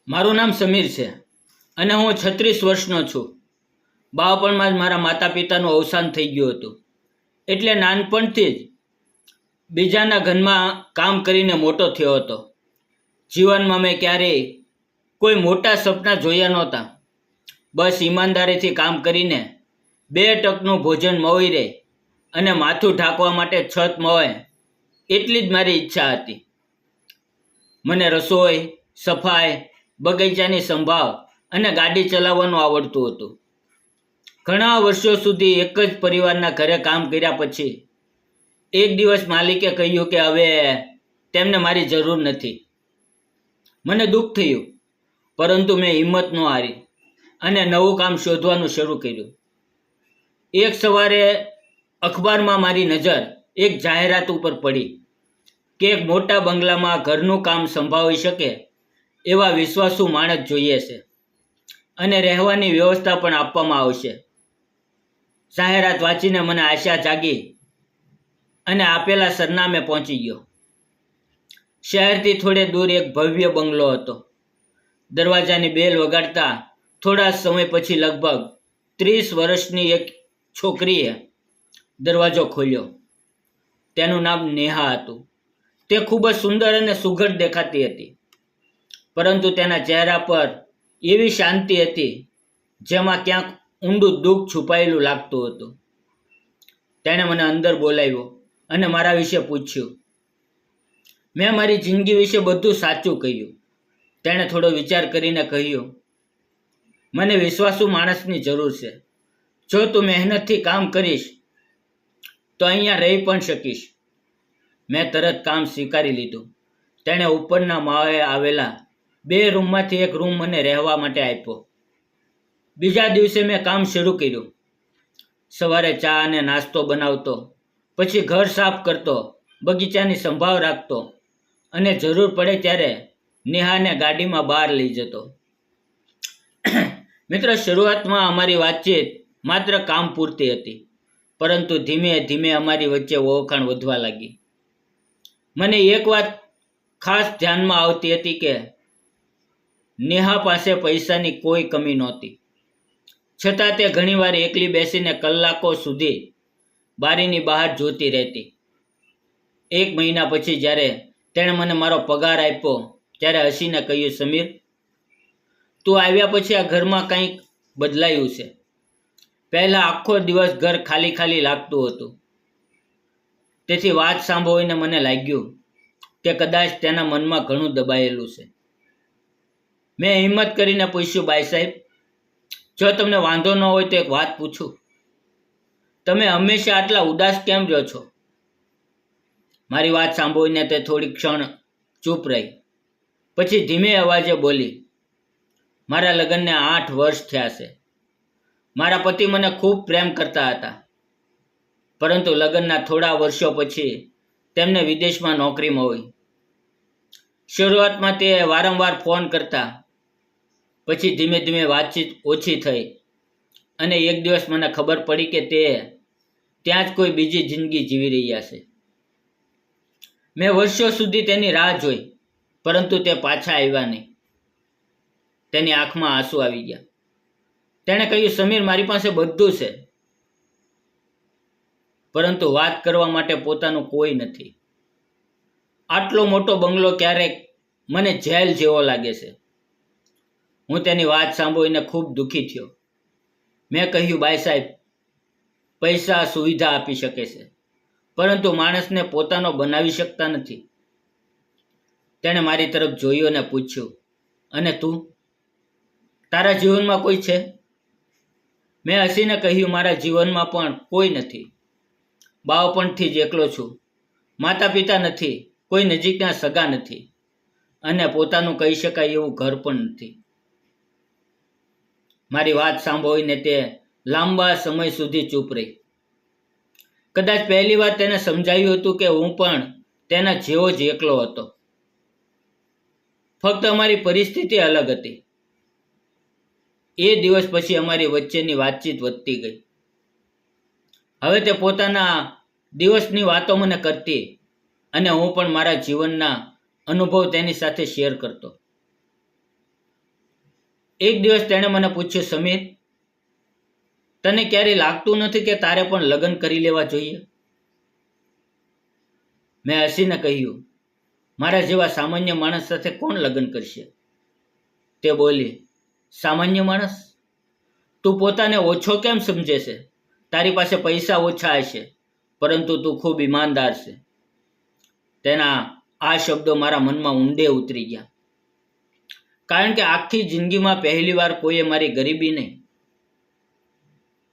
મારું નામ સમીર છે અને હું 36 વર્ષનો છું. બાળપણમાં જ મારા માતા પિતાનું અવસાન થઈ ગયું હતું. એટલે નાનપણથી જ બીજાના ઘરમાં કામ કરીને મોટો થયો હતો. જીવનમાં મેં ક્યારેય કોઈ મોટા સપના જોયા નહોતા. બસ ઈમાનદારીથી કામ કરીને 2 ટકનું ભોજન મળી રહે અને માથું ઢાંકવા માટે છત મળે એટલી જ મારી ઈચ્છા હતી. મને રસોઈ, સફાઈ, બગીચાની સંભાળ અને ગાડી ચલાવવાનું આવડતું હતું. ઘણા વર્ષો સુધી એક જ પરિવારના ઘરે કામ કર્યા પછી એક દિવસ માલિકે કહ્યું કે હવે તેમને મારી જરૂર નથી. મને દુઃખ થયું, પરંતુ મેં હિંમત ન હારી અને નવું કામ શોધવાનું શરૂ કર્યું. એક સવારે અખબારમાં મારી નજર એક જાહેરાત ઉપર પડી કે એક મોટા બંગલામાં ઘરનું કામ સંભાળી શકે એવા વિશ્વાસુ માણસ જોઈએ છે અને રહેવાની વ્યવસ્થા પણ આપવામાં આવશે. જાહેરાત વાંચીને મને આશા જાગી અને આપેલા સરનામે પહોંચી ગયો. શહેરથી થોડે દૂર એક ભવ્ય બંગલો હતો. દરવાજાની બેલ વગાડતા થોડા સમય પછી લગભગ 30 વર્ષની એક છોકરીએ દરવાજો ખોલ્યો. તેનું નામ નેહા હતું. તે ખૂબ જ સુંદર અને સુઘડ દેખાતી હતી, પરંતુ તેના ચહેરા પર એવી શાંતિ હતી જેમાં ક્યાંક ઊંડું દુઃખ છુપાયેલું લાગતું હતું. તેણે મને અંદર બોલાવ્યો અને મારા વિશે પૂછ્યું. મેં મારી જિંદગી વિશે બધું સાચું કહ્યું. તેણે થોડો વિચાર કરીને કહ્યું, મને વિશ્વાસુ માણસની જરૂર છે. જો તું મહેનતથી કામ કરીશ તો અહીંયા રહી પણ શકીશ. મેં તરત કામ સ્વીકારી લીધું. તેણે ઉપરના માળે આવેલા 2 રૂમમાંથી એક રૂમ મને રહેવા માટે આપ્યો. બીજા દિવસે મેં કામ શરૂ કર્યું. સવારે ચા અને નાસ્તો બનાવતો, પછી ઘર સાફ કરતો, બગીચાની સંભાળ રાખતો અને જરૂર પડે ત્યારે નેહાને ગાડીમાં બહાર લઈ જતો. મિત્ર, શરૂઆતમાં અમારી વાતચીત માત્ર કામ પૂરતી હતી, પરંતુ ધીમે ધીમે અમારી વચ્ચે ઓળખાણ વધવા લાગી. મને એક વાત ખાસ ધ્યાનમાં આવતી હતી કે નેહા પાસે પૈસાની કોઈ કમી નહોતી. છતાં તે ઘણીવાર એકલી બેસીને કલાકો સુધી બારીની બહાર જોતી રહેતી. 1 મહિના પછી જ્યારે તેણે મને મારો પગાર આપ્યો ત્યારે હસીને કહ્યું, સમીર, તું આવ્યા પછી આ ઘરમાં કંઈક બદલાયું છે. પહેલાં આખો દિવસ ઘર ખાલી ખાલી લાગતું હતું. તેથી વાત સાંભળીને મને લાગ્યું કે કદાચ તેના મનમાં ઘણું દબાયેલું છે. મેં હિંમત કરીને પૂછ્યું, બાઈ સાહેબ, જો તમને વાંધો ન હોય તો એક વાત પૂછું. તમે હંમેશા આટલા ઉદાસ કેમ રહો છો? મારી વાત સાંભળીને તે થોડી ક્ષણ ચૂપ રહી. પછી ધીમે અવાજે બોલી, મારા લગ્નને 8 વર્ષ થયા છે. મારા પતિ મને ખૂબ પ્રેમ કરતા હતા, પરંતુ લગ્નના થોડા વર્ષો પછી તેમને વિદેશમાં નોકરી મળી. શરૂઆતમાં તે વારંવાર ફોન કરતા, પછી ધીમે ધીમે વાતચીત ઓછી થઈ અને એક દિવસ મને ખબર પડી કે તે ત્યાં જ કોઈ બીજી જિંદગી જીવી રહ્યા છે. મેં વર્ષો સુધી તેની રાહ જોઈ, પરંતુ તે પાછા આવ્યા નહીં. તેની આંખમાં આંસુ આવી ગયા. તેણે કહ્યું, સમીર, મારી પાસે બધું છે, પરંતુ વાત કરવા માટે પોતાનું કોઈ નથી. આટલો મોટો બંગલો ક્યારેક મને જેલ જેવો લાગે છે. હું તેની વાત સાંભળીને ખૂબ દુઃખી થયો. મેં કહ્યું, બાઈ સાહેબ, પૈસા સુવિધા આપી શકે છે, પરંતુ માણસને પોતાનો બનાવી શકતા નથી. તેણે મારી તરફ જોયું અને પૂછ્યું, અને તું, તારા જીવનમાં કોઈ છે? મેં હસીને કહ્યું, મારા જીવનમાં પણ કોઈ નથી. બાળપણથી જ એકલો છું. માતા પિતા નથી, કોઈ નજીકના સગા નથી અને પોતાનું કહી શકાય એવું ઘર પણ નથી. મારી વાત સાંભળીને તે લાંબા સમય સુધી ચૂપ રહી. કદાચ પહેલી વાર તેને સમજાયું હતું કે હું પણ તેના જેવો જ એકલો હતો. ફક્ત અમારી પરિસ્થિતિ અલગ હતી. એ દિવસ પછી અમારી વચ્ચેની વાતચીત વધતી ગઈ. હવે તે પોતાના દિવસની વાતો મને કરતી અને હું પણ મારા જીવનના અનુભવ તેની સાથે શેર કરતો. એક દિવસ તેણે મને પૂછ્યું, સમીર, તને ક્યારેય લાગતું નથી કે તારે પણ લગ્ન કરી લેવા જોઈએ? મેં હસીને કહ્યું, મારા જેવા સામાન્ય માણસ સાથે કોણ લગ્ન કરશે? તે બોલી, સામાન્ય માણસ? તું પોતાને ઓછો કેમ સમજે છે? તારી પાસે પૈસા ઓછા હશે, પરંતુ તું ખૂબ ઈમાનદાર છે. તેના આ શબ્દો મારા મનમાં ઊંડે ઉતરી ગયા, કારણ કે આખી જિંદગીમાં પહેલી વાર કોઈએ મારી ગરીબી નહીં,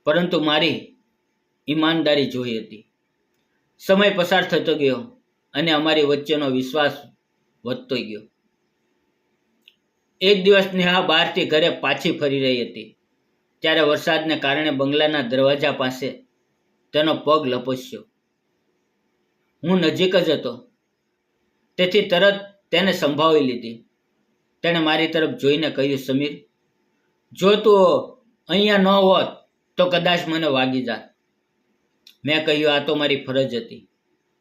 પરંતુ મારી ઈમાનદારી જોઈ હતી. સમય પસાર થતો ગયો અને અમારી વચ્ચેનો વિશ્વાસ વધતો ગયો. એક દિવસ નેહા બહારથી ઘરે પાછી ફરી રહી હતી. ત્યારે વરસાદને કારણે બંગલાના દરવાજા પાસે તેનો પગ લપસ્યો. હું નજીક જ હતો, તેથી તરત તેને સંભાળી લીધી. તેણે મારી તરફ જોઈને કહ્યું, સમીર, જો તું અહીંયા ન હોત તો કદાચ મને વાગી જાત. મેં કહ્યું, આ તો મારી ફરજ હતી.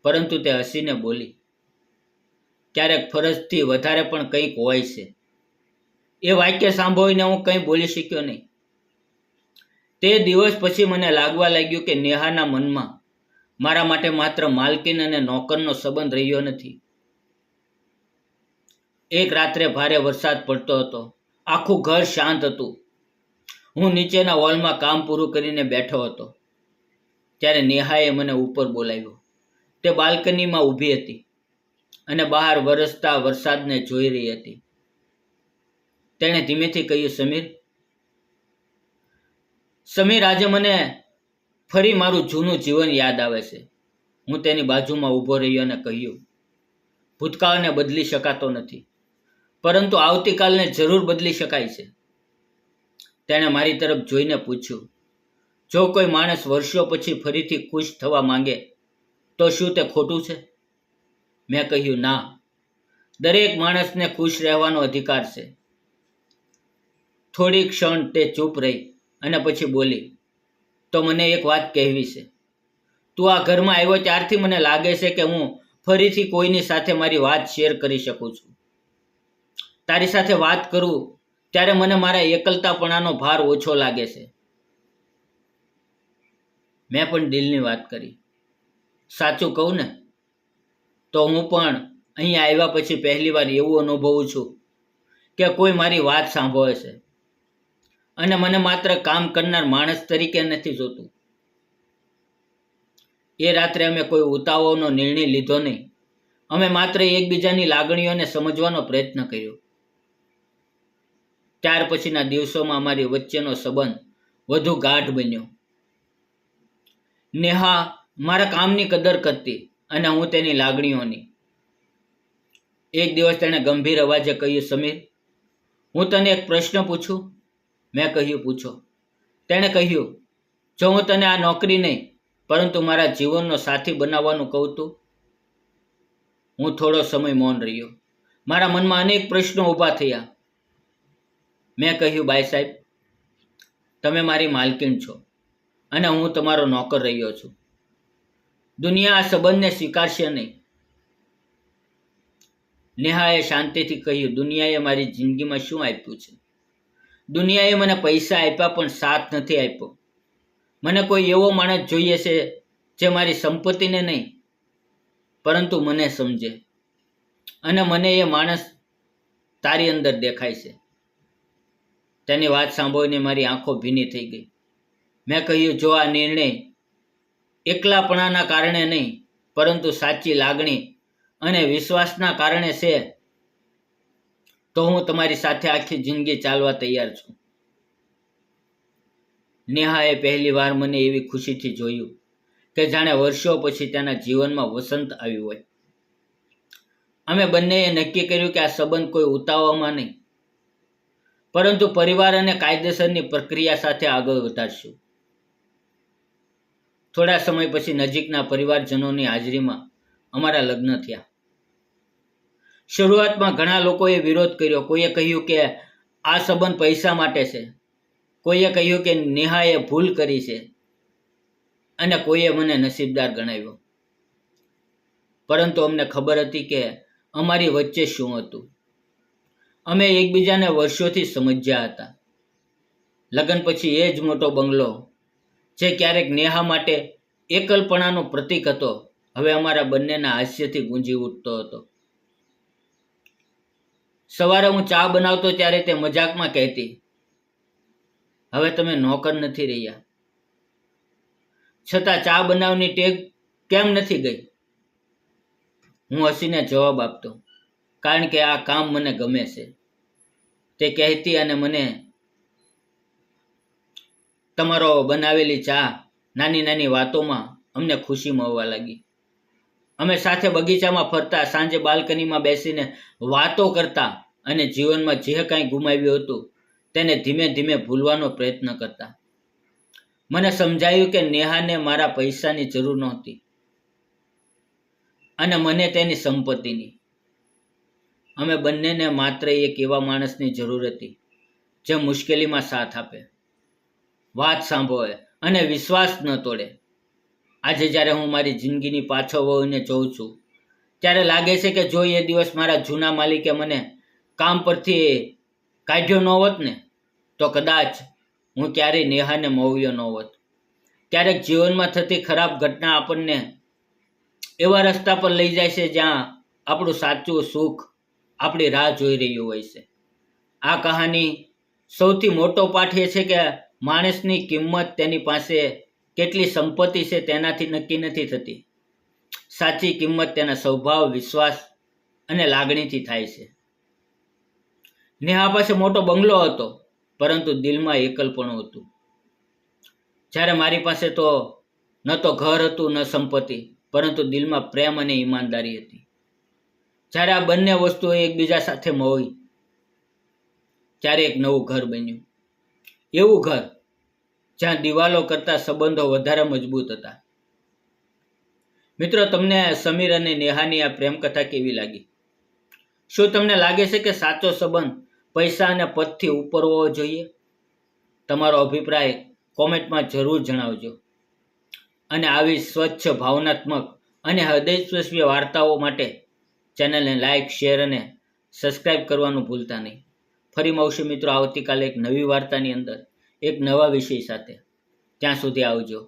પરંતુ તે હસીને બોલી, ક્યારેક ફરજથી વધારે પણ કંઈક હોય છે. એ વાક્ય સાંભળીને હું કંઈ બોલી શક્યો નહીં. તે દિવસ પછી મને લાગવા લાગ્યું કે નેહાના મનમાં મારા માટે માત્ર માલકીન અને નોકરનો સંબંધ રહ્યો નથી. એક રાત્રે ભારે વરસાદ પડતો હતો. આખું ઘર શાંત હતું. હું નીચેના હોલમાં કામ પૂરું કરીને બેઠો હતો. ત્યારે નેહાએ મને ઉપર બોલાવ્યો. તે બાલ્કનીમાં ઊભી હતી અને બહાર વરસતા વરસાદને જોઈ રહી હતી. તેણે ધીમેથી કહ્યું, સમીર, આજે મને ફરી મારું જૂનું જીવન યાદ આવે છે. હું તેની બાજુમાં ઊભો રહ્યો અને કહ્યું, ભૂતકાળને બદલી શકાતો નથી, પરંતુ આવતીકાલને જરૂર બદલી શકાય છે. તેણે મારી તરફ જોઈને પૂછ્યું, જો કોઈ માણસ વર્ષો પછી ફરીથી ખુશ થવા માંગે તો શું તે ખોટું છે? મેં કહ્યું, ના, દરેક માણસને ખુશ રહેવાનો અધિકાર છે. થોડી ક્ષણ તે ચૂપ રહી અને પછી બોલી, તો મને એક વાત કહેવી છે. તું આ ઘરમાં આવ્યો ત્યારથી મને લાગે છે કે હું ફરીથી કોઈની સાથે મારી વાત શેર કરી શકું છું. તારી સાથે વાત કરું ત્યારે મને મારા એકલતાપણાનો ભાર ઓછો લાગે છે. મેં પણ દિલની વાત કરી. સાચું કહું ને, તો હું પણ અહીંયા આવ્યા પછી પહેલી વાર એવું અનુભવું છું કે કોઈ મારી વાત સાંભળે છે અને મને માત્ર કામ કરનાર માણસ તરીકે નથી જોતું. એ રાત્રે અમે કોઈ ઉતાવળનો નિર્ણય લીધો નહીં. અમે માત્ર એકબીજાની લાગણીઓને સમજવાનો પ્રયત્ન કર્યો. ત્યાર પછીના દિવસોમાં અમારી વચ્ચેનો સંબંધ વધુ ગાઢ બન્યો. નેહા મારા કામની કદર કરતી અને હું તેની લાગણીઓની. એક દિવસ તેણે ગંભીર અવાજે કહ્યું, સમીર, હું તને એક પ્રશ્ન પૂછું? મેં કહ્યું, પૂછો. તેણે કહ્યું, જો હું તને આ નોકરી નહીં પરંતુ મારા જીવનનો સાથી બનાવવાનું કહું તું? હું થોડો સમય મૌન રહ્યો. મારા મનમાં અનેક પ્રશ્નો ઊભા થયા. મેં કહ્યું, બાઈ સાહેબ, તમે મારી માલકીન છો અને હું તમારો નોકર રહ્યો છું. દુનિયા આ સંબંધને સ્વીકારશે નહીં. નેહાએ શાંતિથી કહ્યું, દુનિયાએ મારી જિંદગીમાં શું આપ્યું છે? દુનિયાએ મને પૈસા આપ્યા પણ સાથ નથી આપ્યો. મને કોઈ એવો માણસ જોઈએ છે જે મારી સંપત્તિને નહીં પરંતુ મને સમજે, અને મને એ માણસ તારી અંદર દેખાય છે. તેની વાત સાંભળીને મારી આંખો ભીની થઈ ગઈ. મેં કહ્યું, જો આ નિર્ણય એકલાપણાના કારણે નહીં પરંતુ સાચી લાગણી અને વિશ્વાસના કારણે છે તો હું તમારી સાથે આખી જિંદગી ચાલવા તૈયાર છું. નેહાએ પહેલી વાર મને એવી ખુશીથી જોયું કે જાણે વર્ષો પછી તેના જીવનમાં વસંત આવ્યું હોય. અમે બંનેએ નક્કી કર્યું કે આ સંબંધ કોઈ ઉતાવળમાં નહીં પરંતુ પરિવાર અને કાયદેસરની પ્રક્રિયા સાથે આગળ વધારશું. થોડા સમય પછી નજીકના પરિવારજનોની હાજરીમાં અમારા લગ્ન થયા. શરૂઆતમાં ઘણા લોકોએ વિરોધ કર્યો. કોઈએ કહ્યું કે આ સંબંધ પૈસા માટે છે, કોઈએ કહ્યું કે નેહાએ ભૂલ કરી છે અને કોઈએ મને નસીબદાર ગણાવ્યો. પરંતુ અમને ખબર હતી કે અમારી વચ્ચે શું હતું. અમે એકબીજાને વર્ષોથી સમજ્યા હતા. લગ્ન પછી એ જ મોટો બંગલો, જે ક્યારેક નેહા માટે એકલપણાનું પ્રતીક હતો, હવે અમારા બંનેના હાસ્યથી ગુંજી ઉઠતો હતો. સવારે હું ચા બનાવતો ત્યારે તે મજાકમાં કહેતી, હવે તમે નોકર નથી રહ્યા. છતાં ચા બનાવવાની ટેવ કેમ નથી ગઈ? હું હસીને જવાબ આપતો, કારણ કે આ કામ મને ગમે છે. તે કહેતી, અને મને તમારો બનાવેલી ચા નાની નાની વાતોમાં અમને ખુશી મળવા લાગી. અમે સાથે બગીચામાં ફરતા, સાંજે બાલ્કનીમાં બેસીને વાતો કરતા અને જીવનમાં જે કાંઈ ગુમાવ્યું હતું તેને ધીમે ધીમે ભૂલવાનો પ્રયત્ન કરતા. મને સમજાયું કે નેહાને મારા પૈસાની જરૂર નહોતી અને મને તેની સંપત્તિની. અમે બંનેને માત્ર એક એવા માણસની જરૂર હતી જે મુશ્કેલીમાં સાથ આપે, વાત સાંભળે અને વિશ્વાસ ન તોડે. આજે જ્યારે હું મારી જિંદગીની પાછળ વળીને જોઉં છું, ત્યારે લાગે છે કે જો એ દિવસ મારા જૂના માલિકે મને કામ પરથી કાઢ્યો ન હોત ને, તો કદાચ હું ક્યારેય નેહાને મળ્યો ન હોત. ક્યારેક જીવનમાં થતી ખરાબ ઘટના આપણને એવા રસ્તા પર લઈ જાય છે જ્યાં આપણું સાચું સુખ આપણી રાહ જોઈ રહ્યું હોય છે. આ કહાની સૌથી મોટો પાઠ એ છે કે માણસની કિંમત તેની પાસે કેટલી સંપત્તિ છે તેનાથી નક્કી નથી થતી. સાચી કિંમત તેના સ્વભાવ, વિશ્વાસ અને લાગણીથી થાય છે. નેહા પાસે મોટો બંગલો હતો, પરંતુ દિલમાં એકલપણું હતું. જ્યારે મારી પાસે તો ન તો ઘર હતું, ન સંપત્તિ, પરંતુ દિલમાં પ્રેમ અને ઈમાનદારી હતી. જ્યારે આ બંને વસ્તુઓ એકબીજા સાથે મળી, ત્યારે એક નવું ઘર બન્યું. એવું ઘર જ્યાં દિવાલો કરતાં સંબંધો વધારે મજબૂત હતા. મિત્રો, તમને સમીર અને નેહાની આ પ્રેમ કથા કેવી લાગી? શું તમને લાગે છે કે સાચો સંબંધ પૈસા અને પદથી ઉપર હોવો જોઈએ? તમારો અભિપ્રાય કોમેન્ટમાં જરૂર જણાવજો. અને આવી સ્વચ્છ, ભાવનાત્મક અને હૃદયસ્પર્શી વાર્તાઓ માટે ચેનલને લાઇક, શેર અને સબસ્ક્રાઈબ કરવાનું ભૂલતા નહીં. ફરી મળશું મિત્રો આવતીકાલે એક નવી વાર્તાની અંદર, એક નવા વિષય સાથે. ત્યાં સુધી આવજો,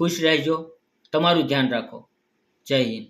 ખુશ રહેજો, તમારું ધ્યાન રાખો. જય હિન્દ.